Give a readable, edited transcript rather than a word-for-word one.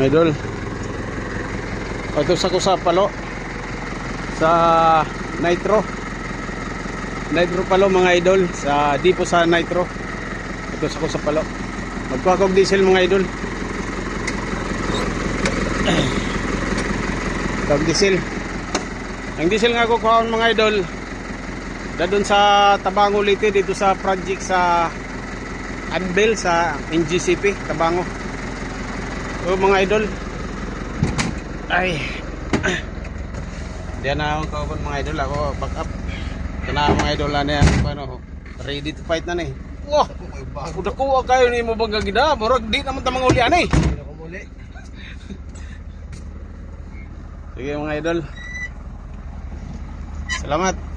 mga idol. Ito sa Palo sa Nitro Palo mga idol, sa Dipo sa Nitro. Ito sa Palo. Magkuha kog diesel mga idol. Kog diesel. Ang diesel nga ko kuhaon mga idol, dadun sa Tabango Liti, dito sa project sa Anvil sa NGCP Tabango. So mga idol, ay diyan na ako kawan mga idol, ako back up. Ito na mga idol na yan, ano, ready to fight na ni. Wah, ako dakuha kayo ni mo bang gagida, murag di naman tamang uli ani. Sige mga idol, salamat.